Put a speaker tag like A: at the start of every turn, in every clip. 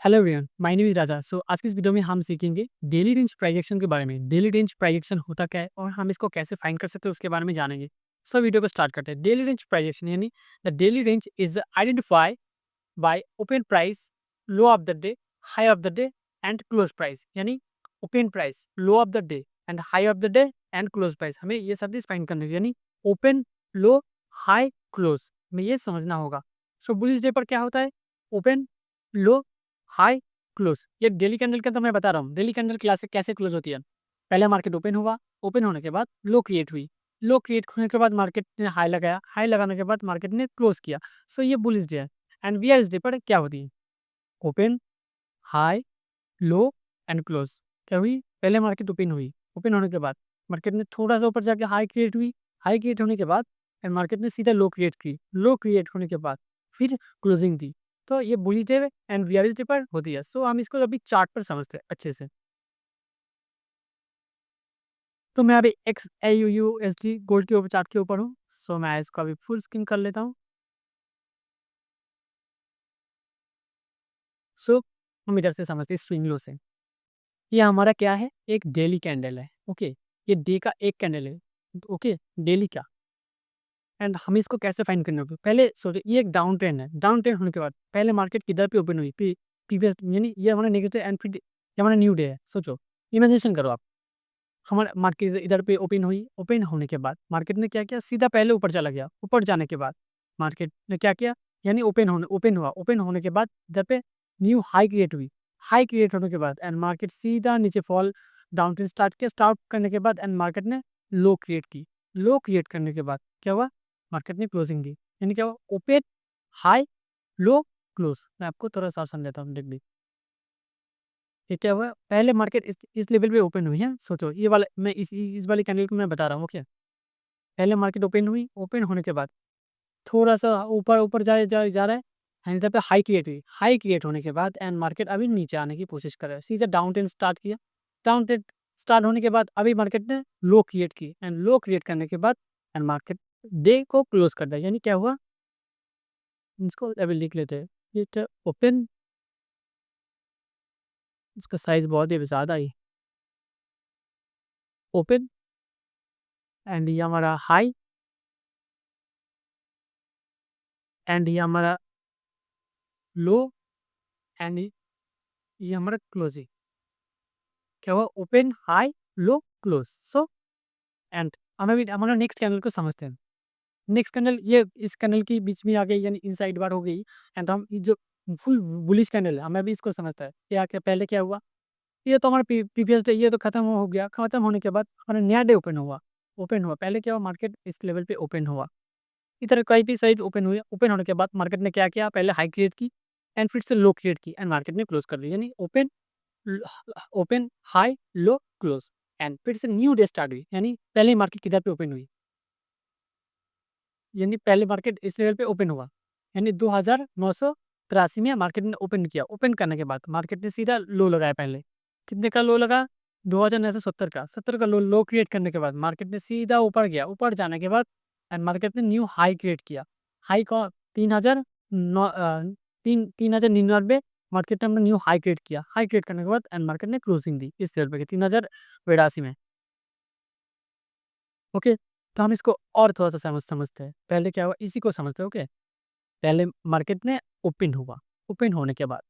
A: Hello everyone, my name is Raja. So आज की इस वीडियो में हम सीखेंगे डेली रेंज प्राइजेक्शन के बारे में। डेली रेंज प्राइजेक्शन होता क्या है और हम इसको कैसे फाइंड कर सकते हैं उसके बारे में जानेंगे। सो वीडियो को स्टार्ट करते हैं। डेली रेंज प्राइजेक्शन यानी the daily range is identify by open price, low of the day, high of the day and close price. यानी open price, low of the day and high of the day and close price, हमें ये सब चीज find करनी है। यानी open, लो, high, close, हमें ये समझना होगा। सो बुलिश डे पर क्या होता है? ओपन, लो, हाई, क्लोज। ये डेली कैंडल का तो मैं बता रहा हूँ। डेली कैंडल क्लास कैसे क्लोज होती है? पहले मार्केट ओपन हुआ, ओपन होने के बाद लो क्रिएट हुई, लो क्रिएट होने के बाद मार्केट ने हाई लगाया, हाई लगाने के बाद मार्केट ने क्लोज किया। सो ये बुलिश डे है। एंड वीआरएस डे पर क्या होती है? Open, high, low and close. क्या हुई? पहले मार्केट ओपन हुई, ओपन होने के बाद मार्केट ने थोड़ा सा ऊपर जाके हाई क्रिएट हुई, हाई क्रिएट होने के बाद एंड मार्केट ने सीधा लो क्रिएट की, लो क्रिएट होने के बाद फिर क्लोजिंग दी। तो ये bullish day and bearish day पर होती है। सो हम इसको अभी चार्ट पर समझते हैं अच्छे से। तो मैं अभी x A you U S D gold के ऊपर, चार्ट के ऊपर हूँ। सो मैं इसको अभी फुल स्क्रीन कर लेता हूँ। सो हम इधर से समझते हैं स्विंग लो से। ये हमारा क्या है? एक डेली कैंडल है। ओके, ये डे का एक कैंडल है। ओके, डेली का। एंड हम इसको कैसे फाइंड करने होगा? पहले सोचिए, ये एक डाउन ट्रेंड है। डाउन ट्रेंड होने के बाद पहले मार्केट किधर पे ओपन हुई? प्रीवियस, यानी ये हमारा नेगेटिव एंड फिर ये हमारा न्यू डे है। सोचो, इमेजिनेशन करो आप। हमारा मार्केट इधर पे ओपन हुई, ओपन होने के बाद मार्केट ने क्या किया? सीधा पहले ऊपर चला गया। ऊपर जाने के बाद मार्केट ने क्या किया? यानी ओपन हुआ, ओपन होने के बाद इधर पे न्यू हाई क्रिएट हुई। हाई क्रिएट होने के बाद एंड मार्केट सीधा नीचे फॉल डाउन ट्रेंड स्टार्ट किया। स्टार्ट करने के बाद एंड मार्केट ने लो क्रिएट की। लो क्रिएट करने के बाद क्या हुआ? मार्केट ने क्लोजिंग दी। यानी क्या हुआ? ओपन, हाई, लो, क्लोज। मैं आपको थोड़ा सा समझाता हूँ, देख लीजिए। ये क्या हुआ? पहले मार्केट इस लेवल पे ओपन हुई है। सोचो, ये वाला मैं इस वाली कैंडल को मैं बता रहा हूँ। ओके, पहले मार्केट ओपन हुई, ओपन होने के बाद थोड़ा सा ऊपर ऊपर जा रहा है एंड इधर पे हाई क्रिएट हुई। हाई क्रिएट होने के बाद एंड मार्केट अभी नीचे आने की कोशिश कर रहा है। सीधा डाउन ट्रेंड स्टार्ट किया। डाउन ट्रेंड स्टार्ट होने के बाद अभी मार्केट ने लो क्रिएट की एंड लो क्रिएट करने के बाद एंड मार्केट डे को क्लोज कर दिया। यानी क्या हुआ? इसको अभी लिख लेते हैं। ये क्या? ओपन, इसका साइज बहुत ही ज़्यादा ही। ओपन एंड ये हमारा हाई एंड ये हमारा लो एंड ये हमारा क्लोजिंग। क्या हुआ? Open, high, low, close. So and हमें भी हमारा नेक्स्ट कैंडल को समझते हैं। नेक्स्ट कैंडल ये इस कैंडल के बीच में आ गई, यानी इनसाइड बार हो गई। एंड हम ये जो फुल बुलिश कैंडल है, हमें भी इसको समझता है। क्या क्या पहले क्या हुआ? ये तो हमारा प्रीवियस डे, ये तो खत्म हो गया। खत्म होने के बाद हमारा नया डे ओपन हुआ। ओपन हुआ, पहले क्या हुआ? मार्केट इस लेवल पे ओपन हुआ। इधर कहीं भी साइज ओपन हुई। ओपन होने के बाद मार्केट ने क्या किया? पहले हाई क्रिएट की एंड फिर से लो क्रिएट की एंड मार्केट ने क्लोज कर दी। यानी open, open, high, low, close and फिर से न्यू डे स्टार्ट हुई। यानी पहले मार्केट किधर पे ओपन हुई? यानी पहले मार्केट इस लेवल पे ओपन हुआ। यानी 2983 में मार्केट ने ओपन किया। ओपन करने के बाद मार्केट ने सीधा लो लगाया। पहले कितने का लो लगा? 2970 का। 70 का लो क्रिएट करने के बाद मार्केट ने सीधा ऊपर गया। ऊपर जाने के बाद एंड मार्केट ने न्यू हाई क्रिएट किया। हाई का 3009, 3099 मार्केट ने न्यू हाई क्रिएट किया। हाई क्रिएट करने के बाद एंड मार्केट ने क्लोजिंग दी इस लेवल पे 3082 में। ओके, तो हम इसको और थोड़ा सा समझते हैं। पहले क्या हुआ इसी को समझते हैं। ओके, पहले मार्केट ने ओपन हुआ। ओपन होने के बाद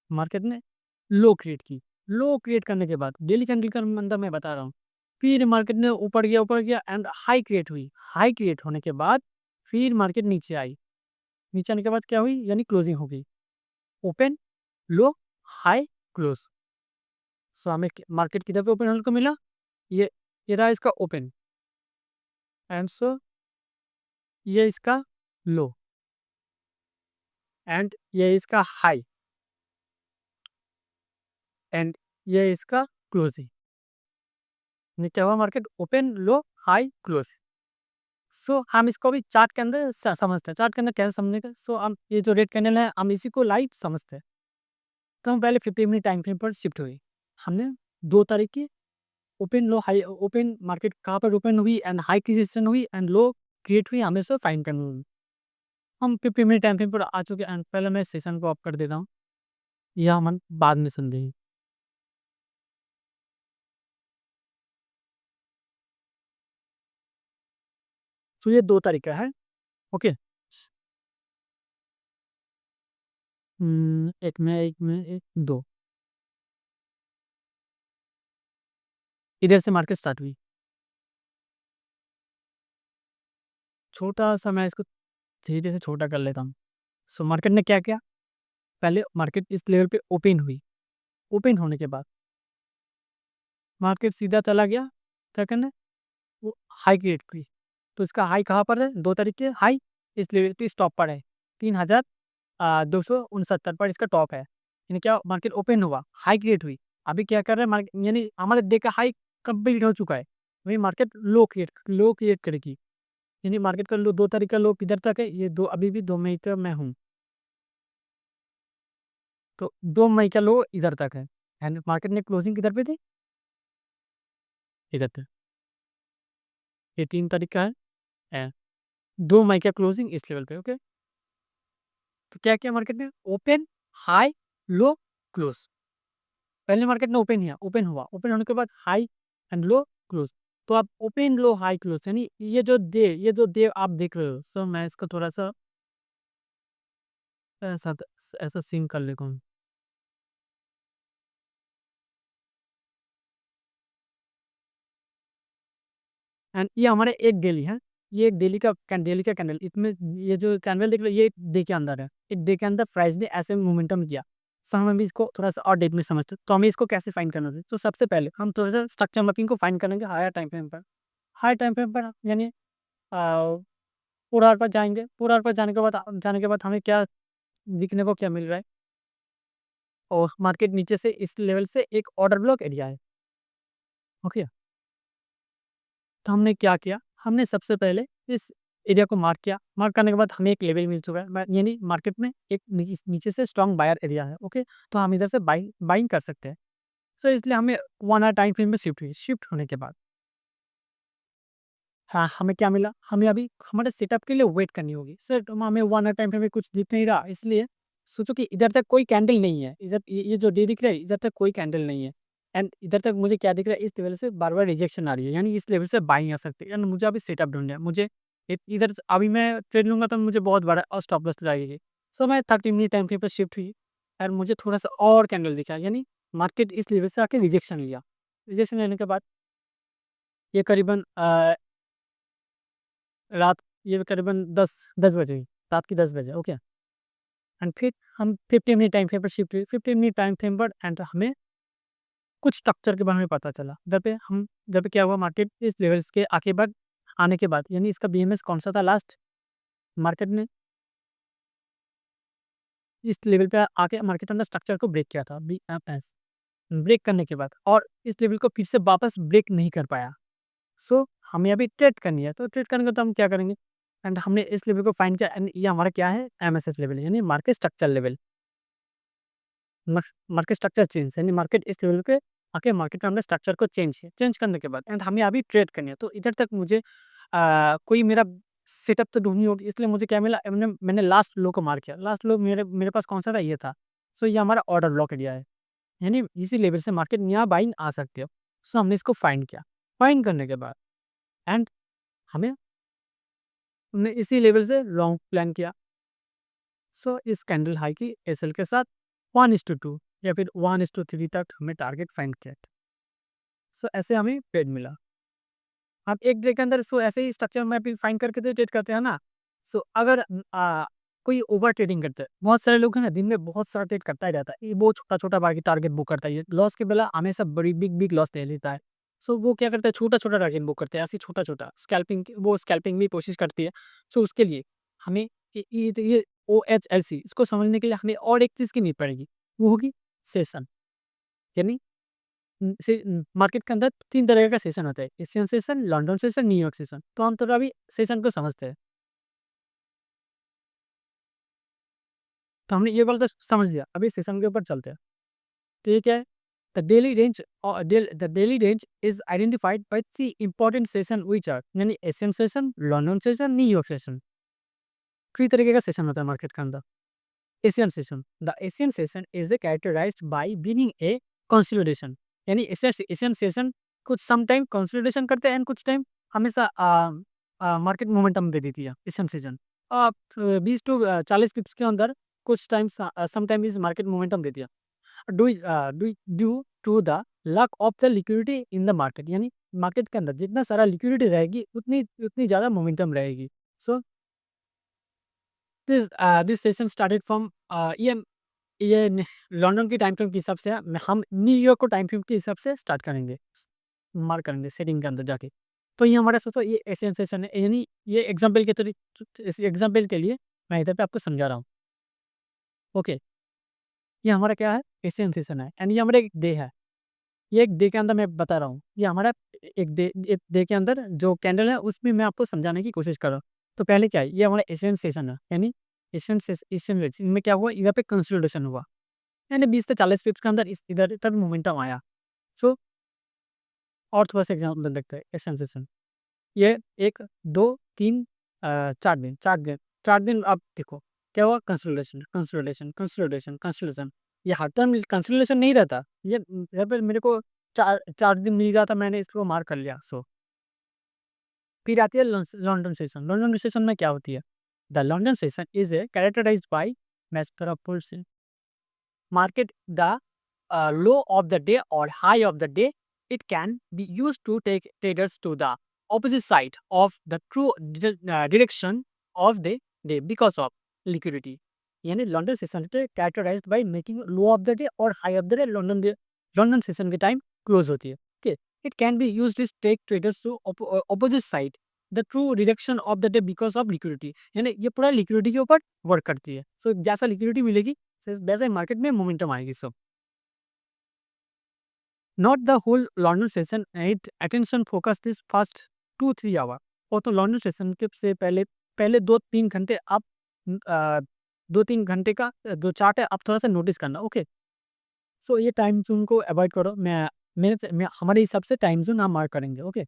A: मार्केट ने लो क्रिएट की। लो क्रिएट करने के बाद डेली कैंडल का अंदर मैं बता रहा हूँ। फिर मार्केट ने ऊपर गया एंड हाई क्रिएट हुई। हाई क्रिएट होने के बाद फिर मार्केट नीचे आई। नीचे आने के बाद क्या हुई? यानी क्लोजिंग हो गई। ओपन, लो, हाई, क्लोज। सो हमें मार्केट किधर पे ओपन होने को मिला? ये रहा इसका ओपन एंड सो ये इसका लो एंड ये इसका हाई एंड ये इसका क्लोजिंग। ये क्या हुआ? मार्केट ओपन, लो, हाई, क्लोज। सो हम इसको भी चार्ट के अंदर समझते हैं। चार्ट के अंदर कैसे समझने का? सो हम ये जो रेड कैंडल है हम इसी को लाइट समझते हैं। तो हम पहले 15 मिनट टाइम फ्रेम पर शिफ्ट हुए। हमने 2 तारीख की ओपन, लो, हाई, ओपन मार्केट कहाँ पर ओपन हुई एंड हाई क्रिएशन हुई एंड लो क्रिएट हुई, हमें इसको फाइंड करना होगी। हम 15 मिनट टाइम फ्रेम पर आ चुके हैं एंड पहले मैं सेशन को ऑफ कर देता हूँ। यह हम बाद में समझेंगे। तो ये 2 तरीका है, ओके? एक 2 इधर से मार्केट स्टार्ट हुई। छोटा-सा मैं इसको धीरे से छोटा कर लेता हूँ। सो मार्केट ने क्या किया? पहले मार्केट इस लेवल पे ओपन हुई। ओपन होने के बाद मार्केट सीधा चला गया, क्या करने? वो हाई क्रिएट की। तो इसका हाई कहाँ पर है? 2 तरीके हाई इस लेवल पे स्टॉप पर है। 3269 पर इसका टॉप है। यानी क्या मार्केट ओपन हुआ, हाई क्रिएट हुई। अभी क्या कर रहा है मार्केट यानी हमारे डे का हाई कंप्लीट हो चुका है। वही मार्केट लो क्रिएट करेगी। यानी मार्केट का लो 2 तारीख का लो किधर तक है? ये 2 अभी भी 2 मई तक मैं हूँ। तो 2 मई का लो इधर तक है। एंड मार्केट ने क्लोजिंग किधर पे थी? इधर पे। ये 3 तारीख का है। 2 मई का क्लोजिंग इस लेवल पे, ओके? तो क्या किया मार्केट ने? ओपन, हाई, लो, क्लोज। पहले मार्केट ने ओपन किया, ओपन हुआ, ओपन होने के बाद हाई एंड लो, क्लोज। तो आप ओपन, लो, हाई, क्लोज यानी ये जो डे आप देख रहे हो, सो मैं इसको थोड़ा-सा ऐसा ऐसा सीन कर लेता हूँ। एंड ये हमारे एक डेली है। ये एक डेली का कैंडल इसमें ये जो कैंडल देख रहे हो ये डे के अंदर है। एक डे के अंदर प्राइस ने ऐसे मोमेंटम दिया। सो हम अभी इसको थोड़ा-सा और डीप में समझते हैं। तो हमें इसको कैसे फाइंड करना है? तो सबसे पहले हम थोड़ा-सा स्ट्रक्चर मैपिंग को फाइंड करेंगे हायर टाइम फ्रेम पर। हाई टाइम फ्रेम पर यानी पूरा आर पर जाएँगे। पूरा आर पर जाने के बाद हमें क्या दिखने को क्या मिल रहा है? और मार्केट नीचे से इस लेवल से एक ऑर्डर ब्लॉक एरिया है। ओके? तो हमने क्या किया? हमने सबसे पहले इस एरिया को मार्क किया। मार्क करने के बाद हमें एक लेवल मिल चुका है। यानी मार्केट में एक नीचे से स्ट्रॉन्ग बायर एरिया है, ओके? तो हम इधर से बाइंग कर सकते हैं। सो इसलिए हमें 1 आवर टाइम फ्रेम में शिफ्ट हुई। शिफ्ट होने के बाद हाँ, हमें क्या मिला? हमें अभी हमारे सेटअप के लिए वेट करनी होगी। सर हमें 1 आवर टाइम फ्रेम में कुछ दिख नहीं रहा, इसलिए सोचो कि इधर तक कोई कैंडल नहीं है। इधर ये जो डे दिख रहा है, इधर तक कोई कैंडल नहीं है। एंड इधर तक मुझे क्या दिख रहा है? इस लेवल से बार-बार रिजेक्शन आ रही है। यानी इस लेवल से बाइंग आ सकती है। एंड मुझे अभी सेटअप ढूँढना है। मुझे इधर से अभी मैं ट्रेड लूँगा तो मुझे बहुत बड़ा स्टॉप लॉस लगेगी। सो मैं 30 मिनट टाइम फ्रेम पे शिफ्ट हुई एंड मुझे थोड़ा-सा और कैंडल दिखा। यानी मार्केट इस लेवल से आके रिजेक्शन लिया। रिजेक्शन लेने के बाद ये करीबन रात ये करीबन 10 बजे हुई, रात के 10 बजे, ओके। एंड फिर हम 15 मिनट टाइम फ्रेम पर शिफ्ट हुए, 15 मिनट टाइम फ्रेम पर एंड हमें कुछ स्ट्रक्चर के बारे में पता चला। जब पे क्या हुआ मार्केट इस लेवल्स के आके बाद आने के बाद यानी इसका बीएमएस कौन-सा था लास्ट? मार्केट ने इस लेवल पे आके मार्केट ने स्ट्रक्चर को ब्रेक किया था बीएमएस। ब्रेक करने के बाद और इस लेवल को फिर से वापस ब्रेक नहीं कर पाया। सो हमें अभी ट्रेड करनी है, तो ट्रेड करने का तो हम क्या करेंगे? एंड हमने इस लेवल को फाइंड किया एंड ये हमारा क्या है? एमएसएस लेवल यानी market structure level. Market structure change यानी मार्केट इस लेवल पे आके मार्केट में हमने स्ट्रक्चर को चेंज किया। चेंज करने के बाद एंड हमें अभी ट्रेड करनी है। तो इधर तक मुझे कोई मेरा सेटअप तो ढूँढनी होगी, इसलिए मुझे क्या मिला? मैंने लास्ट लो को मार्क किया। लास्ट लो मेरे मेरे पास कौन-सा था? ये था। सो ये हमारा ऑर्डर ब्लॉक एरिया है। यानी इसी लेवल से मार्केट यहाँ बाइंग आ सकती है। सो हमने इसको फाइंड किया। फाइंड करने के बाद एंड हमें हमने इसी लेवल से लॉन्ग प्लान किया। सो इस कैंडल हाई की एसएल के साथ 1:2 या फिर 1:3 तक हमें टारगेट फाइंड किया। सो ऐसे हमें ट्रेड मिला। आप एक डे के अंदर सो ऐसे ही स्ट्रक्चर मैपिंग फाइंड करके तो ट्रेड करते हैं ना। सो अगर कोई ओवर ट्रेडिंग करता है, बहुत सारे लोग हैं ना दिन में बहुत सारा ट्रेड करता ही रहता है, ये बहुत छोटा-छोटा बार टारगेट बुक करता है, ये लॉस के बेला हमेशा बड़ी बिग लॉस ले लेता है। सो वो क्या करता है छोटा-छोटा टारगेट बुक करते हैं, ऐसे छोटा-छोटा स्कैल्पिंग भी कोशिश करती है। सो उसके लिए हमें ये ओएचएलसी इसको समझने के लिए हमें और एक चीज़ की नीड पड़ेगी, वो होगी सेशन यानी मार्केट के अंदर 3 तरह का सेशन होता है, Asian session, London session, New York session. तो हम थोड़ा अभी सेशन को समझते हैं। तो हमने ये वाला तो समझ लिया, अभी सेशन के ऊपर चलते हैं। तो ये क्या है? The daily range is identified by 3 important session which are यानी Asian session, London session, New York session. 3 तरीके का सेशन होता है मार्केट के अंदर। Asian session, the Asian session is characterised by being a consolidation, यानी एशियन सेशन कुछ some time consolidation करते हैं एंड कुछ टाइम हमेशा मार्केट मोमेंटम दे देती है एशियन सेशन। 20 टू 40 पिप्स के अंदर कुछ टाइम सम टाइम इस मार्केट मोमेंटम देती है due to the lack of the liquidity in the market, यानी मार्केट के अंदर जितना सारा लिक्विडिटी रहेगी उतनी उतनी ज़्यादा मोमेंटम रहेगी। So this session started from ये लंदन की टाइम फ्रेम के हिसाब से हम न्यूयॉर्क को टाइम फ्रेम के हिसाब से स्टार्ट करेंगे, मार्क करेंगे सेटिंग के अंदर जाके। तो ये हमारा सोचो ये एशियन सेशन है, यानी ये एग्जाम्पल के तरीके इस एग्जाम्पल के लिए मैं इधर पे आपको समझा रहा हूँ। ओके, ये हमारा क्या है, एशियन सेशन है एंड ये हमारा एक डे है। ये एक डे के अंदर मैं बता रहा हूँ, ये हमारा एक डे के अंदर जो कैंडल है उसमें मैं आपको समझाने की कोशिश कर रहा हूँ। तो पहले क्या है, ये हमारा एशियन सेशन है, यानी एशियन रेट्स इनमें क्या हुआ, इधर पे कंसोलिडेशन हुआ, यानी 20 से 40 पिप्स के अंदर इधर तक मोमेंटम आया। सो और थोड़ा सा एग्जाम्पल देखते हैं एशियन सेशन। ये 1, 2, 3 4 दिन आप देखो क्या हुआ, कंसोलिडेशन कंसोलिडेशन कंसोलिडेशन कंसोलिडेशन। ये हर टाइम कंसोलिडेशन नहीं रहता, ये यहाँ पे मेरे को 4 दिन मिल गया था, मैंने इसको मार्क कर लिया। सो फिर आती है लंदन सेशन। लंदन सेशन में क्या होती है, the London session is a characterised by master market the low of the day or high of the day. It can be used to take traders to the opposite side of the true direction of the day because of liquidity. यानी London session characterized by making low of the day और high of the day London session के time close होती है। Okay, it can be used to take traders to opposite side the true direction of the day because of liquidity, यानी ये पूरा liquidity के ऊपर work करती है। सो जैसा लिक्विडिटी मिलेगी वैसे मार्केट में मोमेंटम आएगी। So not the whole London session, it attention focus this first 2-3 hour. और तो लंदन सेशन के से पहले पहले 2-3 घंटे आप 2-3 घंटे का जो चार्ट है आप थोड़ा सा नोटिस करना। ओके, सो ये टाइम जोन को अवॉइड करो, मैं हमारे हिसाब से टाइम जोन हम मार्क करेंगे। ओके,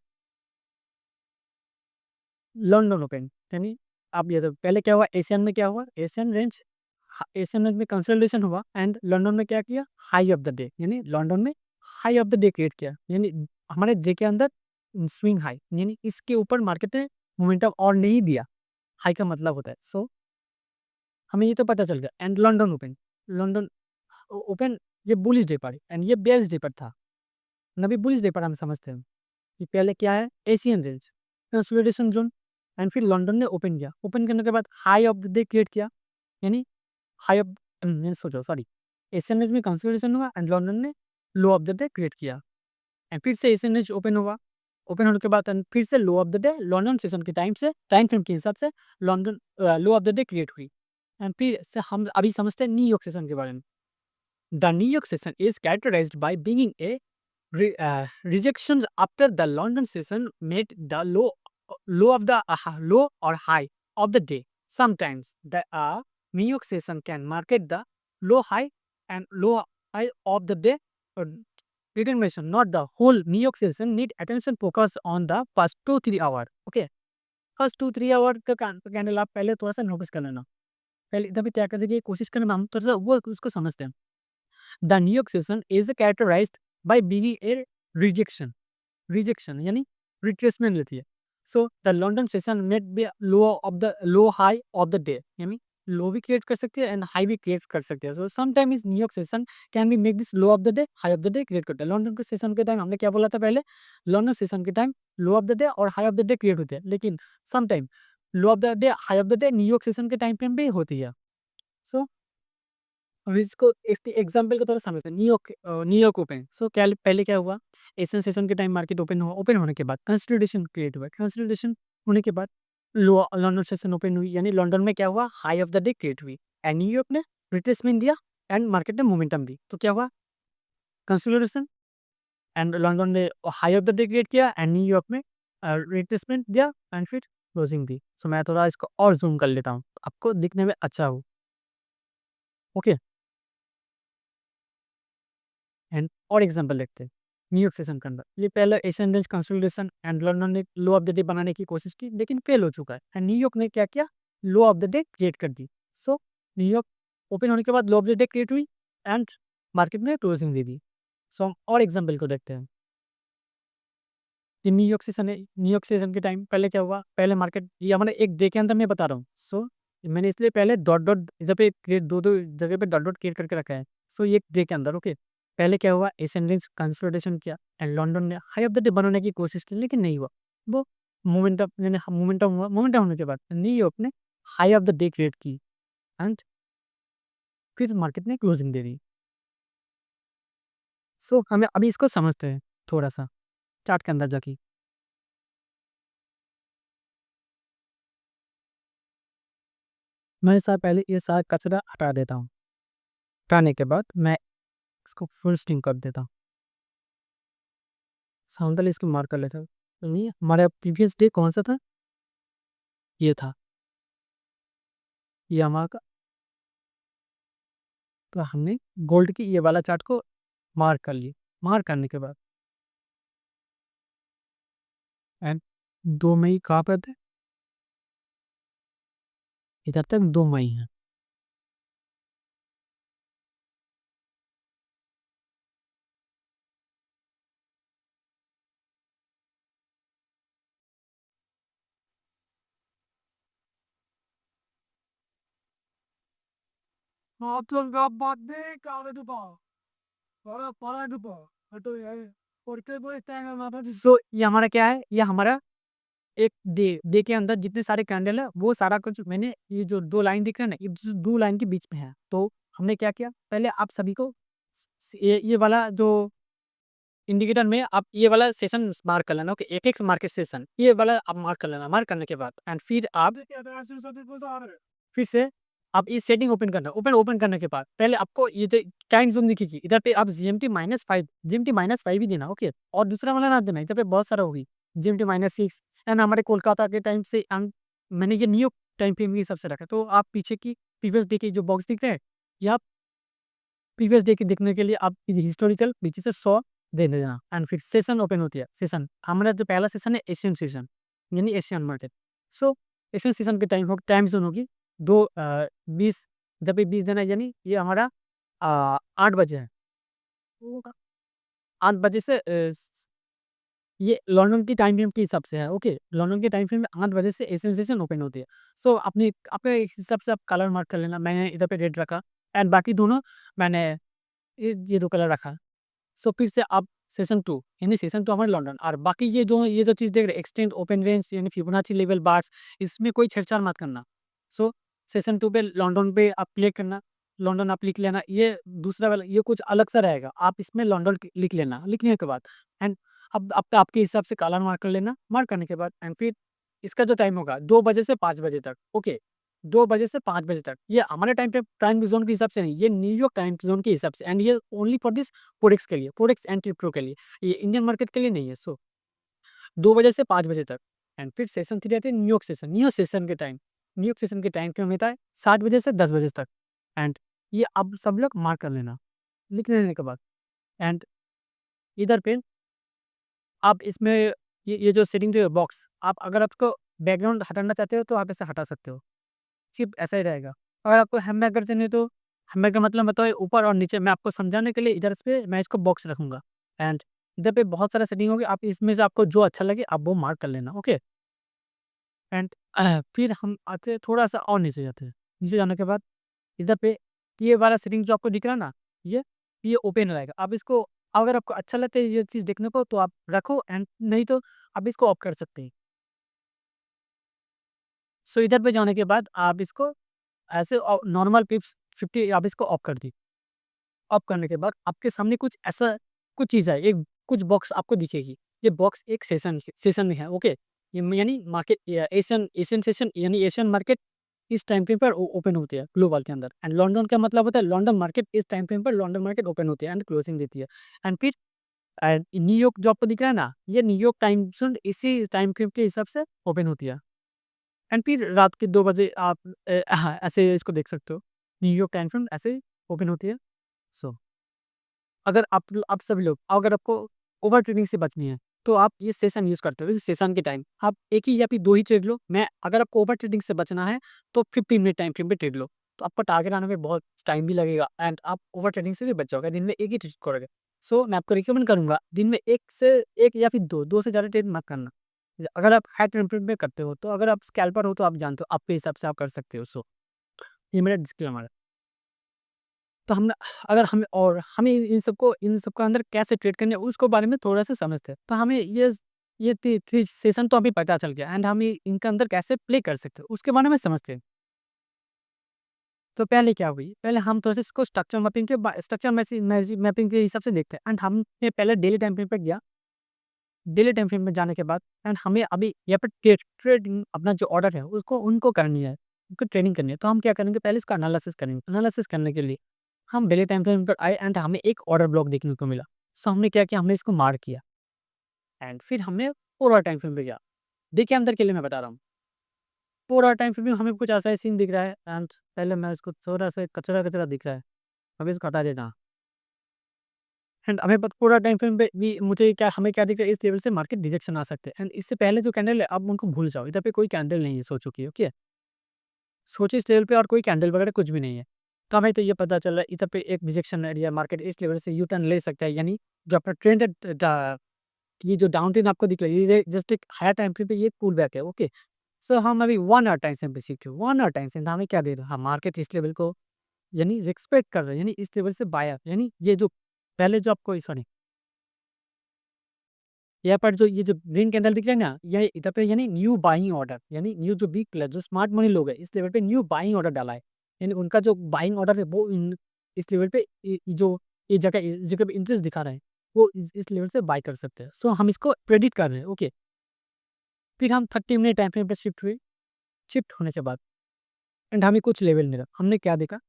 A: लंदन ओपन, यानी आप ये तो पहले क्या हुआ, एशियन में क्या हुआ, एशियन रेंज में कंसोलिडेशन हुआ एंड लंदन में क्या किया, हाई ऑफ द डे, यानी लंदन में high of the day create किया, यानी हमारे डे के अंदर स्विंग हाई, यानी इसके ऊपर मार्केट ने मोमेंटम और नहीं दिया। हाई का मतलब होता है, सो हमें ये तो पता चल गया। एंड लंदन ओपन ये बुलिश डे पर एंड ये बेयरिश डे पर था। नबी बुलिश डे पर हम समझते हैं कि पहले क्या है, Asian range consolidation zone and फिर लंदन ने ओपन किया, ओपन करने के बाद high of the day create किया, यानी हाई ऑफ सोचो सॉरी, एशियन रेंज में कंसोलिडेशन हुआ एंड लंदन ने low of the day create किया एंड फिर से एशियन रेंज ओपन हुआ, ओपन होने के बाद एंड फिर से low of the day London session के टाइम फ्रेम के हिसाब से London low of the day create हुई एंड फिर से हम अभी समझते हैं न्यूयॉर्क सेशन के बारे में। The New York session is characterised by being a rejections after the London session made the low of the low or high of the day. Sometimes the New York session can market the low high and low high of the day. Determination, not the whole New York session need attention focus on the first 2-3 hour. Okay, first 2-3 hour का candle आप पहले थोड़ा सा notice कर लेना, पहले इधर भी क्या करते कि कोशिश करना हम थोड़ा सा वो उसको समझते हैं। The New York session is characterised by being a rejection यानी रिट्रेसमेंट लेती है। So the London session might be low high of the day, यानी लो भी क्रिएट कर सकती है एंड हाई भी क्रिएट कर सकती है। सो समटाइम इस New York session can be make this low of the day high of the day create करता है। लंदन के सेशन के टाइम हमने क्या बोला था पहले, लंदन सेशन के time low of the day और high of the day create होते हैं, लेकिन sometime low of the day high of the day New York session के टाइम फ्रेम भी होती है। सो अब इसको एक एग्जांपल के तौर पर समझते हैं, न्यूयॉर्क ओपन। सो क्या पहले क्या हुआ, एशियन सेशन के टाइम मार्केट ओपन हुआ, ओपन होने के बाद कंसोलिडेशन क्रिएट हुआ, कंसोलिडेशन होने के बाद लंदन सेशन ओपन हुई, यानी लंदन में क्या हुआ, high of the day create हुई एंड न्यूयॉर्क ने रिट्रेसमेंट दिया एंड मार्केट ने मोमेंटम दी। तो क्या हुआ, कंसोलिडेशन एंड लंदन ने high of the day create किया एंड न्यूयॉर्क में रिट्रेसमेंट दिया एंड फिर क्लोजिंग दी। सो मैं थोड़ा इसको और जूम कर लेता हूँ, आपको दिखने में अच्छा हो। ओके, एंड और एग्जांपल देखते हैं न्यूयॉर्क सेशन के अंदर। ये पहले Asian range consolidation and London ने लो ऑफ द डे बनाने की कोशिश की लेकिन फेल हो चुका है एंड न्यूयॉर्क ने क्या किया, लो ऑफ द डे क्रिएट कर दी। सो न्यूयॉर्क ओपन होने के बाद लो ऑफ द डे क्रिएट हुई एंड मार्केट में क्लोजिंग दे दी। सो हम और एग्जाम्पल को देखते हैं कि न्यूयॉर्क सेशन है, न्यूयॉर्क सेशन के टाइम पहले क्या हुआ, पहले मार्केट ये हमारे एक डे के अंदर मैं बता रहा हूँ। सो मैंने इसलिए पहले डॉट डॉट इधर पे क्रिएट दो दो जगह पे डॉट डॉट क्रिएट करके रखा है। सो ये डे के अंदर ओके, पहले क्या हुआ, एसेंडेंस कंसोलिडेशन किया एंड लंदन ने हाई ऑफ द डे बनाने की कोशिश की लेकिन नहीं हुआ। वो मोमेंटम यानी मोमेंटम हुआ, मोमेंटम होने के बाद न्यूयॉर्क ने high of the day create की एंड फिर मार्केट ने क्लोजिंग दे दी। सो हमें अभी इसको समझते हैं थोड़ा सा चार्ट के अंदर जाके। मैं साथ पहले ये सारा कचरा हटा देता हूँ, हटाने के बाद मैं इसको फुल स्टिंग कर देता हूँ, साउंडल इसको मार्क कर लेता हूँ। तो नहीं हमारा प्रीवियस डे कौन सा था, ये था, ये हमारा तो हमने गोल्ड की ये वाला चार्ट को मार्क कर लिए। मार्क करने के बाद एंड 2 मई कहाँ पर थे, इधर तक 2 मई है। सो ये हमारा क्या है, ये हमारा एक डे डे के अंदर जितने सारे कैंडल है वो सारा कुछ मैंने ये जो 2 लाइन दिख रहा है ना, ये 2 लाइन के बीच में है। तो हमने क्या किया, पहले आप सभी को ये वाला जो इंडिकेटर में आप ये वाला सेशन मार्क कर लेना, ओके, एपेक्स मार्केट सेशन ये वाला आप मार्क कर लेना। मार्क करने के बाद एंड फिर आप फिर से आप इस सेटिंग ओपन करना। ओपन करने के बाद पहले आपको ये जो टाइम जोन दिखेगी इधर पे आप GMT -5 ही देना, ओके, और दूसरा वाला ना देना, इधर पे बहुत सारा होगी GMT-6 एंड हमारे कोलकाता के टाइम से मैंने ये न्यू टाइम फ्रेम के हिसाब से रखा। तो आप पीछे की प्रीवियस डे के जो बॉक्स दिख रहे हैं, ये आप प्रीवियस डे के देखने के लिए आप हिस्टोरिकल पीछे से 100 दे देना एंड फिर सेशन ओपन होती है। सेशन हमारा जो पहला सेशन है एशियन सेशन यानी एशियन मार्केट। सो एशियन सेशन के टाइम जोन होगी 20 जब भी 20 देना है, यानी ये हमारा 8 बजे है। 8 बजे से ये लंदन की टाइम फ्रेम के हिसाब से है, ओके, लंदन के टाइम फ्रेम में 8 बजे से एशियन सेशन ओपन होती है। सो अपने अपने हिसाब से आप कलर मार्क कर लेना। मैंने इधर पे रेड रखा एंड बाकी दोनों मैंने ये 2 कलर रखा। सो फिर से आप सेशन 2 यानी सेशन 2 हमारे लंदन, और बाकी ये जो चीज़ देख रहे हैं एक्सटेंड ओपन रेंज यानी फिबोनाची लेवल बार्स, इसमें कोई छेड़छाड़ मत करना। सो सेशन 2 पे लंदन पे आप क्लिक करना, लंदन आप लिख लेना। ये दूसरा वाला ये कुछ अलग सा रहेगा, आप इसमें लंदन लिख लेना। लिखने के बाद एंड अब आपका आपके हिसाब से कलर मार्क कर लेना। मार्क करने के बाद एंड फिर इसका जो टाइम होगा 2 बजे से 5 बजे तक, ओके, 2 बजे से 5 बजे तक, ये हमारे टाइम जोन के हिसाब से नहीं, ये न्यूयॉर्क टाइम जोन के हिसाब से एंड ये ओनली फॉर दिस फोरेक्स के लिए, फोरेक्स एंड क्रिप्टो के लिए, ये इंडियन मार्केट के लिए नहीं है। सो 2 बजे से 5 बजे तक एंड फिर सेशन 3 रहते हैं न्यूयॉर्क सेशन। न्यूयॉर्क सेशन के टाइम क्यों होता है 7 बजे से 10 बजे तक एंड ये अब सब लोग मार्क कर लेना। लिख लेने के बाद एंड इधर पे आप इसमें ये जो सेटिंग जो बॉक्स, आप अगर आपको बैकग्राउंड हटाना चाहते हो तो आप इसे हटा सकते हो, सिर्फ ऐसा ही रहेगा। अगर आपको हैमबर्गर चाहिए तो हैमबर्गर मतलब मतलब ऊपर और नीचे मैं आपको समझाने के लिए इधर पे मैं इसको बॉक्स रखूँगा एंड इधर पे बहुत सारा सेटिंग होगी, आप इसमें से आपको जो अच्छा लगे आप वो मार्क कर लेना, ओके। एंड फिर हम आते हैं थोड़ा-सा और नीचे जाते हैं। नीचे जाने के बाद इधर पे ये वाला सेटिंग जो आपको दिख रहा है ना, ये ये ओपन रहेगा। आप इसको अगर आपको अच्छा लगता है ये चीज़ देखने को तो आप रखो एंड नहीं तो आप इसको ऑफ कर सकते हैं। सो इधर पे जाने के बाद आप इसको ऐसे नॉर्मल पिप्स 50 आप इसको ऑफ कर दी। ऑफ करने के बाद आपके सामने कुछ ऐसा कुछ चीज़ है, एक कुछ बॉक्स आपको दिखेगी। ये बॉक्स एक सेशन में है, ओके। ये यानी मार्केट या एशियन एशियन सेशन यानी एशियन मार्केट इस टाइम फ्रेम पर ओपन होती है ग्लोबल के अंदर एंड लंदन का मतलब होता है लंदन मार्केट इस टाइम फ्रेम पर लंदन मार्केट ओपन होती है एंड क्लोजिंग देती है। एंड फिर न्यूयॉर्क जो आपको दिख रहा है ना, ये न्यूयॉर्क टाइम ज़ोन इसी टाइम फ्रेम के हिसाब से ओपन होती है। एंड फिर रात के 2 बजे आप हाँ, ऐसे इसको देख सकते हो। न्यूयॉर्क टाइम फ्रेम ऐसे ओपन होती है। सो अगर आप सभी लोग अगर आपको ओवर ट्रेडिंग से बचनी है, तो आप ये सेशन यूज़ करते हो। जैसे सेशन के टाइम आप 1 ही या फिर 2 ही ट्रेड लो। मैं अगर आपको ओवर ट्रेडिंग से बचना है, तो 50 मिनट टाइम फ्रेम पे ट्रेड लो। आपका टारगेट आने में बहुत टाइम भी लगेगा एंड आप ओवर ट्रेडिंग से भी बच जाओगे, दिन में 1 ही ट्रेड करोगे। सो मैं आपको रिकमेंड करूँगा दिन में 1 से 1 या फिर 2 से ज़्यादा ट्रेड मत करना। अगर आप हाई टाइम फ्रेम में करते हो, तो अगर आप स्कैल्पर हो तो आप जानते हो, आपके हिसाब से आप कर सकते हो। सो ये मेरा डिस्क्लेमर है। तो हम अगर हमें और हमें इन सबको अंदर कैसे ट्रेड करने है उसको बारे में थोड़ा-सा समझते हैं। तो हमें ये 3 सेशन तो अभी पता चल गया एंड हम इनके अंदर कैसे प्ले कर सकते हैं, उसके बारे में समझते हैं। तो पहले क्या हुई, पहले हम थोड़ा-सा इसको स्ट्रक्चर मैपिंग के हिसाब से देखते हैं एंड हमने पहले डेली टाइम फ्रेम पे गया। डेली टाइम फ्रेम में जाने के बाद एंड हमें अभी यहाँ पे ट्रेडिंग अपना जो ऑर्डर है उसको उनको करनी है, उनको ट्रेडिंग करनी है। तो हम क्या करेंगे, पहले इसका एनालिसिस करेंगे। एनालिसिस करने के लिए हम डेली टाइम फ्रेम पर आए एंड हमें एक ऑर्डर ब्लॉक देखने को मिला। सो हमने क्या किया, हमने इसको मार्क किया एंड फिर हमने पूरा टाइम फ्रेम पे गया। देखिए अंदर के लिए मैं बता रहा हूँ। पूरा टाइम फ्रेम में हमें कुछ ऐसा ही सीन दिख रहा है एंड पहले मैं इसको थोड़ा-सा कचरा-कचरा दिख रहा है। अभी इसको हटा देता हूँ एंड हमें प पूरा टाइम फ्रेम पे भी मुझे क्या हमें क्या दिख रहा है, इस लेवल से मार्केट रिजेक्शन आ सकते हैं एंड इससे पहले जो कैंडल है आप उनको भूल जाओ। इधर पे कोई कैंडल नहीं है सोचो की, ओके? सोचिए इस लेवल पे और कोई कैंडल वगैरह कुछ भी नहीं है। तो हमें तो ये पता चल रहा है इधर पे एक रिजेक्शन एरिया, मार्केट इस लेवल से यू टर्न ले सकता है, यानी जो अपना ट्रेंड है ये जो डाउन ट्रेंड आपको दिख रहा है, ये जस्ट एक हायर टाइम फ्रेम पे ये पुल बैक है, ओके? सो हम अभी 1 आवर टाइम फ्रेम पे शिफ्ट हुए। 1 आवर टाइम फ्रेम हमें क्या दे रहा है? हाँ, मार्केट इस लेवल को यानी रिस्पेक्ट कर रहा है, यानी इस लेवल से बायर, यानी ये जो पहले जो आपको सॉरी यहाँ पर जो ये जो ग्रीन कैंडल दिख रहा है ना, ये इधर पे यानी न्यू बाइंग ऑर्डर, यानी न्यू जो बिग प्लेयर जो स्मार्ट मनी लोग हैं, इस लेवल पे न्यू बाइंग ऑर्डर डाला है। यानी उनका जो बाइंग ऑर्डर है वो इस लेवल पे जो इस जगह पे इंटरेस्ट दिखा रहा है, वो इस लेवल से बाय कर सकते हैं। सो हम इसको प्रेडिक्ट कर रहे हैं, ओके? फिर हम 30 मिनट टाइम फ्रेम पे शिफ्ट हुए। शिफ्ट होने के बाद एंड हमें कुछ लेवल मिला। हमने क्या देखा,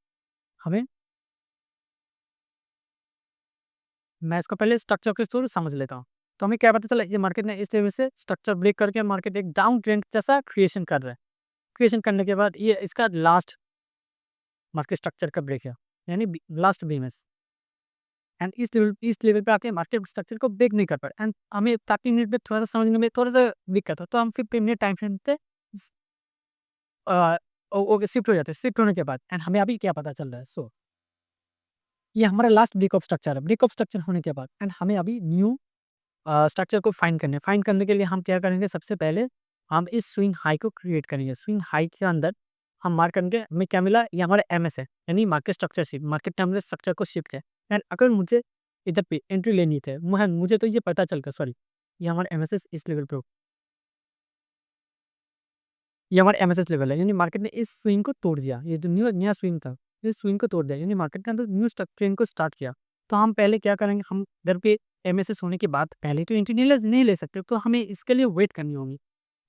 A: हमें मैं इसको पहले स्ट्रक्चर के थ्रू समझ लेता हूँ। तो हमें क्या पता चला, ये मार्केट ने इस लेवल से स्ट्रक्चर ब्रेक करके मार्केट एक डाउन ट्रेंड जैसा क्रिएशन कर रहा है। क्रिएशन करने के बाद ये इसका लास्ट मार्केट स्ट्रक्चर का ब्रेक है, यानी लास्ट बीएमएस एंड इस लेवल पे आके मार्केट स्ट्रक्चर को ब्रेक नहीं कर पाया एंड हमें 30 मिनट में थोड़ा सा समझने में थोड़ा सा दिक्कत था। तो हम 15 मिनट टाइम फ्रेम पे ओके शिफ्ट हो जाते हैं। शिफ्ट होने के बाद एंड हमें अभी क्या पता चल रहा है, सो ये हमारा लास्ट ब्रेक ऑफ स्ट्रक्चर है। ब्रेक ऑफ स्ट्रक्चर होने के बाद एंड हमें अभी न्यू स्ट्रक्चर को फाइंड करने के लिए हम क्या करेंगे, सबसे पहले हम इस स्विंग हाई को क्रिएट करेंगे। स्विंग हाई के अंदर हम मार्क करेंगे, हमें क्या मिला, ये हमारा एमएस है, यानी market structure shift, market time structure को शिफ्ट है एंड अगर मुझे इधर पे एंट्री लेनी थे, मुझे तो ये पता चल गया, सॉरी ये हमारा एमएसएस इस लेवल पे ये हमारा एमएसएस लेवल है, यानी मार्केट ने इस स्विंग को तोड़ दिया। ये जो नया स्विंग था, इस स्विंग को तोड़ दिया, यानी मार्केट के अंदर न्यू ट्रेंड को स्टार्ट किया। तो हम पहले क्या करेंगे, हम इधर पे एमएसएस होने के बाद पहले तो एंट्री नहीं ले सकते, तो हमें इसके लिए वेट करनी होगी।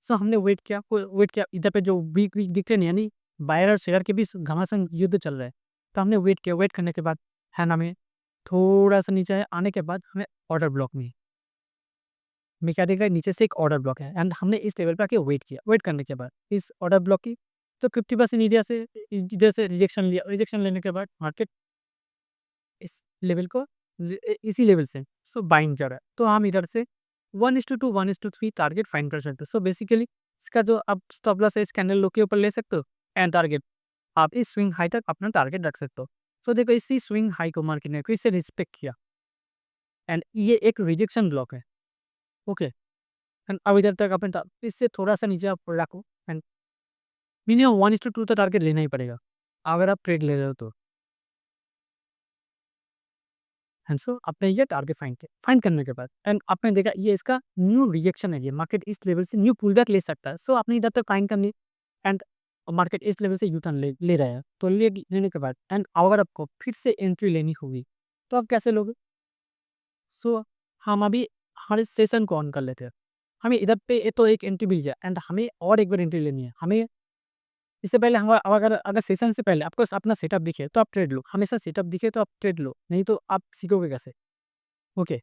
A: सो हमने वेट किया, इधर पे जो वीक दिख रहे हैं, यानी बायर और शेयर के बीच घमासान युद्ध चल रहा है। तो हमने वेट किया, वेट करने के बाद है ना, हमें थोड़ा-सा नीचे आने के बाद हमें ऑर्डर ब्लॉक में हमें क्या दिख रहा है, नीचे से एक ऑर्डर ब्लॉक है एंड हमने इस लेवल पे आके वेट किया। वेट करने के बाद इस ऑर्डर ब्लॉक की तो 50% एरिया से इधर से रिजेक्शन लिया। रिजेक्शन लेने के बाद मार्केट इस लेवल को इसी लेवल से सो बाइंग कर रहा है। तो हम इधर से 1:2 1:3 टारगेट फाइंड कर सकते हो। सो बेसिकली इसका जो आप स्टॉप लॉस है इस कैंडल लो के ऊपर ले सकते हो एंड टारगेट आप इस स्विंग हाई तक अपना टारगेट रख सकते हो। सो देखो इसी स्विंग हाई को मार्केट ने फिर से रिस्पेक्ट किया एंड ये एक रिजेक्शन ब्लॉक है, ओके? एंड अब इधर तक अपने इससे थोड़ा-सा नीचे आप रखो एंड मिनिमम 1:2 तो टारगेट लेना ही पड़ेगा, अगर आप ट्रेड ले रहे हो तो। एंड सो आपने ये टारगेट फाइंड किया। फाइंड करने के बाद एंड आपने देखा ये इसका न्यू रिजेक्शन है, ये मार्केट इस लेवल से न्यू पुलबैक ले सकता है। सो आपने इधर तक फाइंड करनी एंड मार्केट इस लेवल से यू टर्न ले रहा है। तो लेने के बाद एंड अगर आपको फिर से एंट्री लेनी होगी, तो आप कैसे लोगे? सो हम अभी हमारे सेशन को ऑन कर लेते हैं। हमें इधर पे ये तो एक एंट्री मिल गया एंड हमें और एक बार एंट्री लेनी है। हमें इससे पहले हम अगर सेशन से पहले आपको अपना सेटअप दिखे तो आप ट्रेड लो। हमेशा सेटअप दिखे तो आप ट्रेड लो, नहीं तो आप सीखोगे कैसे? ओके,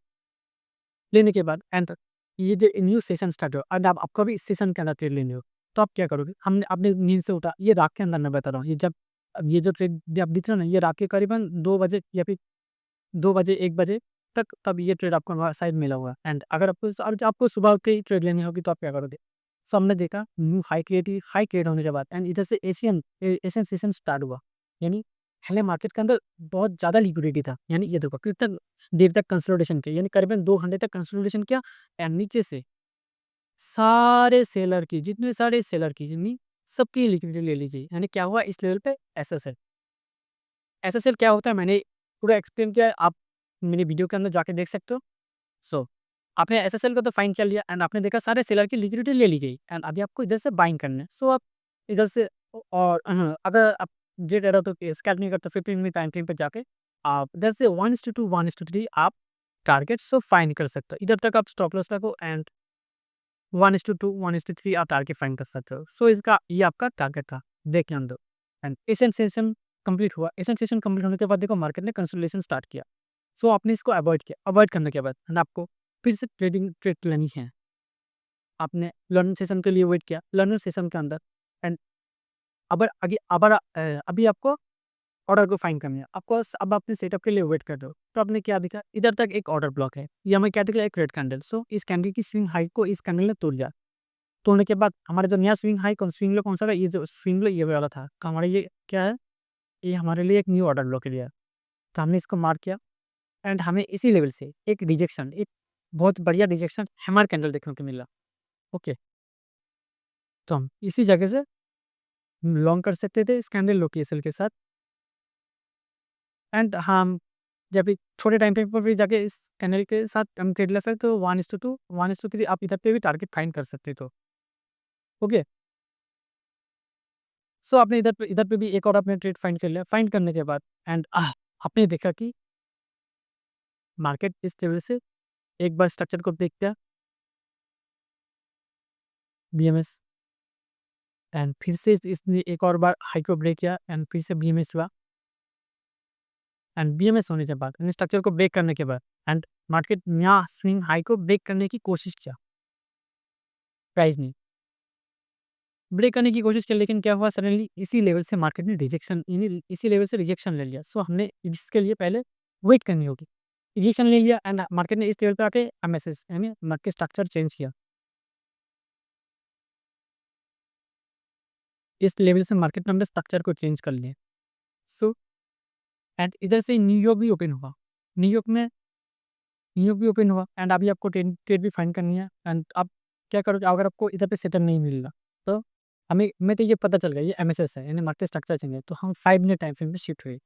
A: लेने के बाद एंड ये जो न्यू सेशन स्टार्ट हो एंड आप आपको भी इस सेशन के अंदर ट्रेड लेनी हो, तो आप क्या करोगे? हमने आपने नींद से उठा, ये रात के अंदर मैं बता रहा हूँ, ये जब अब ये जो ट्रेड आप दिख रहा है ना, ये रात के करीबन 2 बजे या फिर 2 बजे 1 बजे तक तब ये ट्रेड आपको वहाँ शायद मिला हुआ है एंड अगर आपको सुबह उठ के ही ट्रेड लेनी होगी तो आप क्या करोगे? सो हमने देखा न्यू हाई क्रिएट होने के बाद एंड इधर से एशियन सेशन स्टार्ट हुआ, यानी पहले मार्केट के अंदर बहुत ज़्यादा लिक्विडिटी था, यानी ये देखो कितना देर तक कंसोलिडेशन किया, यानी करीबन 2 घंटे तक कंसोलिडेशन किया एंड नीचे से सारे सेलर की, जितने सारे सेलर की जितनी सबकी लिक्विडिटी ले ली गई। यानी क्या हुआ इस लेवल पे एसएसएल। एसएसएल क्या होता है मैंने पूरा एक्सप्लेन किया है, आप मेरी वीडियो के अंदर जाके देख सकते हो। सो आपने एसएसएल को तो फाइंड कर लिया एंड आपने देखा सारे सेलर की लिक्विडिटी ले ली गई एंड अभी आपको इधर से बाइंग करना है। सो आप इधर से और अगर आप जे रहे हो तो स्कैल्प नहीं करते 15 मिनट टाइम फ्रेम पे जाके आप इधर से 1:2 1:3 आप टारगेट सो फाइंड कर सकते हो। इधर तक आप स्टॉप लॉस रखो एंड 1:2 1:3 आप टारगेट फाइंड कर सकते हो। सो इसका ये आपका टारगेट था, देख के अंदर एंड एशियन सेशन कंप्लीट हुआ। एशियन सेशन कंप्लीट होने के बाद देखो मार्केट ने कंसोलिडेशन स्टार्ट किया। सो आपने इसको अवॉइड किया। अवॉइड करने के बाद एंड आपको फिर से ट्रेड लेनी है। आपने लर्निंग सेशन के लिए वेट किया। लर्निंग सेशन के अंदर एंड अभी आपको ऑर्डर को फाइंड करनी है। आपको अब आपने सेटअप के लिए वेट कर रहे हो। तो आपने क्या दिखा इधर तक एक ऑर्डर ब्लॉक है। ये हमें क्या दिख रहा है एक रेड कैंडल। सो इस कैंडल की स्विंग हाई को इस कैंडल ने तोड़ दिया। तोड़ने के बाद हमारा जो नया स्विंग हाई स्विंग लो कौन सा था, ये जो स्विंग लो ये वाला था। तो हमारे ये क्या है, ये हमारे लिए एक न्यू ऑर्डर ब्लॉक के लिए है। तो हमने इसको मार्क किया एंड हमें इसी लेवल से एक रिजेक्शन, एक बहुत बढ़िया रिजेक्शन हैमर कैंडल देखने को मिला। ओके, तो हम इसी जगह से लॉन्ग कर सकते थे इस कैंडल लोकेशन के साथ एंड हम जब भी छोटे टाइम फ्रेम पर भी जाके इस कैंडल के साथ हम ट्रेड ले सकते तो 1:2 1:3 आप इधर पे भी टारगेट फाइंड कर सकते तो ओके। सो आपने इधर पे भी एक और आपने ट्रेड फाइंड कर लिया। फाइंड करने के बाद एंड आपने देखा कि मार्केट इस लेवल से एक बार स्ट्रक्चर को ब्रेक किया, बीएमएस एंड फिर से इसने एक और बार हाई को ब्रेक किया एंड फिर से बीएमएस हुआ एंड बीएमएस होने के बाद स्ट्रक्चर को ब्रेक करने के बाद एंड मार्केट नया स्विंग हाई को ब्रेक करने की कोशिश किया। प्राइस ने ब्रेक करने की कोशिश की लेकिन क्या हुआ सडनली इसी लेवल से मार्केट ने रिजेक्शन यानी इसी लेवल से रिजेक्शन ले लिया। सो हमने इसके लिए पहले वेट करनी होगी। रिजेक्शन ले लिया एंड मार्केट ने इस लेवल पे आके एमएसएस यानी मार्केट स्ट्रक्चर चेंज किया। इस लेवल से मार्केट ने अपने स्ट्रक्चर को चेंज कर लिया। सो एंड इधर से न्यूयॉर्क भी ओपन हुआ। न्यूयॉर्क में न्यूयॉर्क भी ओपन हुआ एंड अभी आपको ट्रेड ट्रेड भी फाइंड करनी है एंड आप क्या करोगे अगर आपको इधर पे सेटल नहीं मिल रहा तो हमें तो ये पता चल गया ये एमएसएस है यानी मार्केट स्ट्रक्चर चेंज है। तो हम 5 मिनट टाइम फ्रेम में शिफ्ट हुए।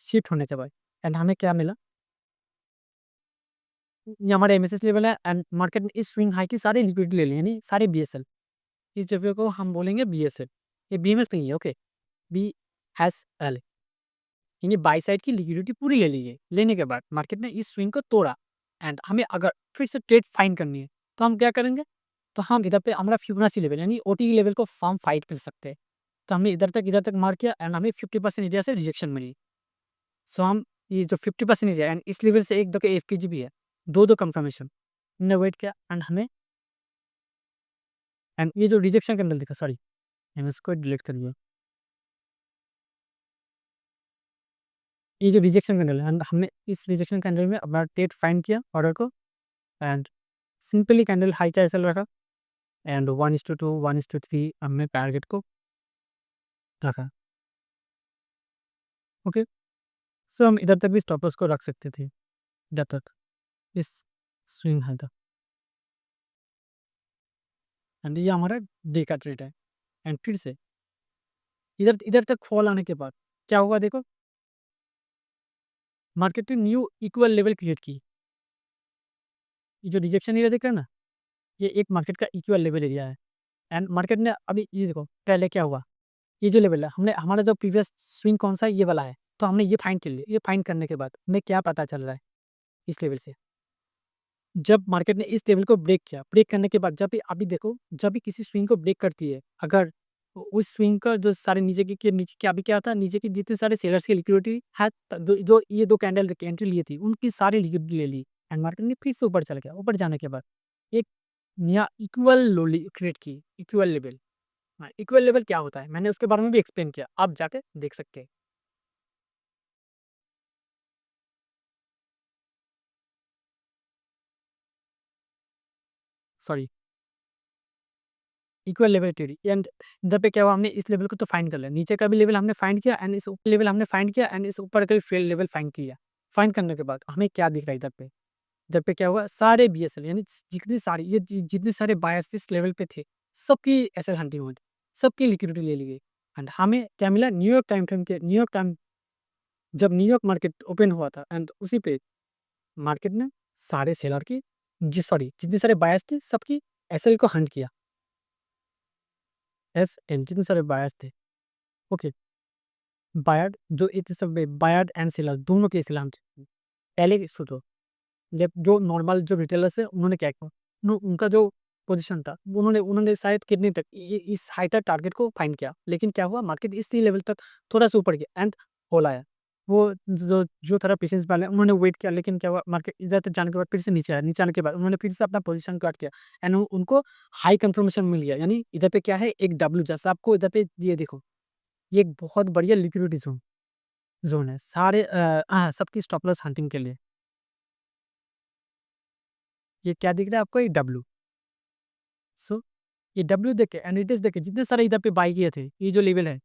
A: शिफ्ट होने के बाद एंड हमें क्या मिला, ये हमारा एमएसएस लेवल है एंड मार्केट ने इस स्विंग हाई की सारी लिक्विडिटी ले ली यानी सारे बीएसएल। इस जगह को हम बोलेंगे बीएसएल। ये बीएमएस नहीं है, ओके, बीएसएल यानी बाई साइड की लिक्विडिटी पूरी ले ली है। लेने के बाद मार्केट ने इस स्विंग को तोड़ा एंड हमें अगर फिर से ट्रेड फाइंड करनी है तो हम क्या करेंगे, तो हम इधर पे हमारा फिबोनाची लेवल यानी ओटी लेवल को फॉर्म फाइट कर सकते हैं। तो हमने इधर तक मार्क किया एंड हमें 50% एरिया से रिजेक्शन मिली। सो हम ये जो 50% एरिया एंड इस लेवल से एक दो के एफकेजी भी है, दो कंफर्मेशन हमने वेट किया एंड हमें एंड ये जो रिजेक्शन कैंडल दिखा, सॉरी हम इसको डिलीट करिए। ये जो रिजेक्शन कैंडल है एंड हमने इस रिजेक्शन कैंडल में अपना ट्रेड फाइंड किया ऑर्डर को एंड सिंपली कैंडल हाई का ऐसा रखा एंड 1:2 1:3 हमने टारगेट को रखा। ओके, सो हम इधर तक भी स्टॉप लॉस को रख सकते थे जब तक इस स्विंग हाई था एंड ये हमारा डे का ट्रेड है। एंड फिर से इधर इधर तक फॉल आने के बाद क्या हुआ देखो, मार्केट ने न्यू इक्वल लेवल क्रिएट की। ये जो रिजेक्शन एरिया देख रहे हैं ना, ये एक मार्केट का इक्वल लेवल एरिया है एंड मार्केट ने अभी ये देखो पहले क्या हुआ, ये जो लेवल है हमने हमारा जो प्रीवियस स्विंग कौन सा है ये वाला है। तो हमने ये फाइंड कर लिया। ये फाइंड करने के बाद हमें क्या पता चल रहा है इस लेवल से, जब मार्केट ने इस लेवल को ब्रेक किया, ब्रेक करने के बाद जब भी अभी देखो जब भी किसी स्विंग को ब्रेक करती है अगर उस स्विंग का जो सारे नीचे के नीचे क्या अभी क्या था, नीचे के जितने सारे सेलर्स की लिक्विडिटी है जो ये दो कैंडल एंट्री लिए थी उनकी सारी लिक्विडिटी ले ली एंड मार्केट ने फिर से ऊपर चल गया। ऊपर जाने के बाद एक नया इक्वल लो क्रिएट की, इक्वल लेवल। हाँ, इक्वल लेवल क्या होता है मैंने उसके बारे में भी एक्सप्लेन किया, आप जाके देख सकते हैं। Sorry, equal level trading and इधर पे क्या हुआ, हमने इस लेवल को तो फाइंड कर लिया, नीचे का भी लेवल हमने फाइंड किया एंड इस ऊपर लेवल हमने फाइंड किया एंड इस ऊपर का भी फेल लेवल फाइंड किया। फाइंड करने के बाद हमें क्या दिख रहा है इधर पे, इधर पे क्या हुआ, सारे बीएसएल यानी जितने सारे जितने सारे बायर्स इस लेवल पे थे, सबकी एसएल हंटिंग हुई, सबकी लिक्विडिटी ले ली गई एंड हमें क्या मिला, न्यूयॉर्क टाइम जब न्यूयॉर्क मार्केट ओपन हुआ था एंड उसी पे मार्केट ने सारे सेलर की जितने सारे बायर्स थे सबकी एसएल को हंट किया। एसएल जितने सारे बायर्स थे, ओके, बायर्ड जो इतने सब बायर्ड एंड सेलर दोनों के एसएल हंट पहले सुनो, जब जो नॉर्मल जो रिटेलर्स है उन्होंने क्या किया, उनका जो पोजीशन था उन्होंने उन्होंने शायद कितने तक इस हाई तक टारगेट को फाइंड किया, लेकिन क्या हुआ, मार्केट इसी लेवल तक थोड़ा सा ऊपर गया एंड फॉल आया। वो जो जो थोड़ा पेशेंस वाले हैं, उन्होंने वेट किया, लेकिन क्या हुआ, मार्केट इधर तक जाने के बाद फिर से नीचे आया, नीचे आने के बाद उन्होंने फिर से अपना पोजीशन काट किया एंड उनको हाई कंफर्मेशन मिल गया, यानी इधर पे क्या है, एक डब्ल्यू जैसा आपको इधर पे ये देखो, ये एक बहुत बढ़िया लिक्विडिटी जोन जोन है सारे सबकी स्टॉप लॉस हंटिंग के लिए। ये क्या दिख रहा है आपको, एक डब्ल्यू। सो ये डब्ल्यू देख के एनालिटिक्स देख के जितने सारे इधर पे बाय किए थे, ये जो लेवल है,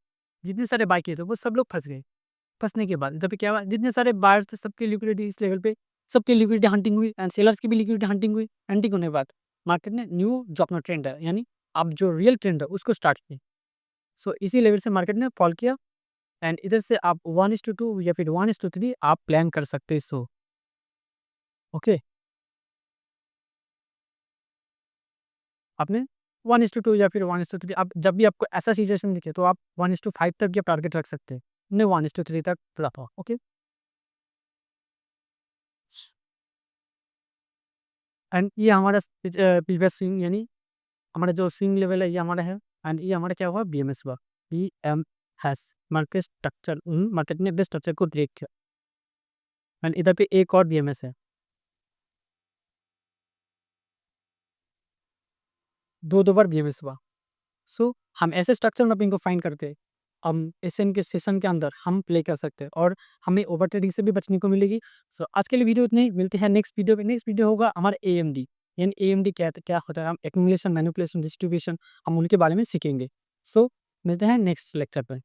A: जितने सारे बाय किए थे वो सब लोग फंस गए। फंसने के बाद इधर पे क्या हुआ, जितने सारे बायर्स थे सबकी लिक्विडिटी इस लेवल पे, सबकी लिक्विडिटी हंटिंग हुई एंड सेलर्स की भी लिक्विडिटी हंटिंग हुई। हंटिंग होने के बाद मार्केट ने न्यू जो अपना ट्रेंड है, यानी अब जो रियल ट्रेंड है उसको स्टार्ट किया। सो इसी लेवल से मार्केट ने फॉल किया एंड इधर से आप 1:2 या फिर 1:3 आप प्लान कर सकते हैं। सो ओके, आपने 1:2 या फिर 1:3 आप जब भी आपको ऐसा सिचुएशन दिखे तो आप 1:5 तक भी आप टारगेट रख सकते हैं, नहीं 1:3 तक रखो। ओके, एंड ये हमारा प्रीवियस स्विंग, यानी हमारा जो स्विंग लेवल है ये हमारा है एंड ये हमारा क्या हुआ, बीएमएस हुआ, बीएमएस मार्केट ने बेस्ट स्ट्रक्चर को ब्रेक किया एंड इधर पे एक और बीएमएस है, दो दो बार बीएमएस हुआ। सो हम ऐसे स्ट्रक्चर मैपिंग को फाइंड करते हैं, हम एसएन के सेशन के अंदर हम प्ले कर सकते हैं और हमें ओवर ट्रेडिंग से भी बचने को मिलेगी। सो आज के लिए वीडियो इतने ही, मिलते हैं नेक्स्ट वीडियो में। नेक्स्ट वीडियो होगा हमारा एएमडी, यानी एएमडी क्या होता है, हम एक्यूमुलेशन, मैनिपुलेशन, डिस्ट्रीब्यूशन हम उनके बारे में सीखेंगे। सो मिलते हैं नेक्स्ट लेक्चर पर।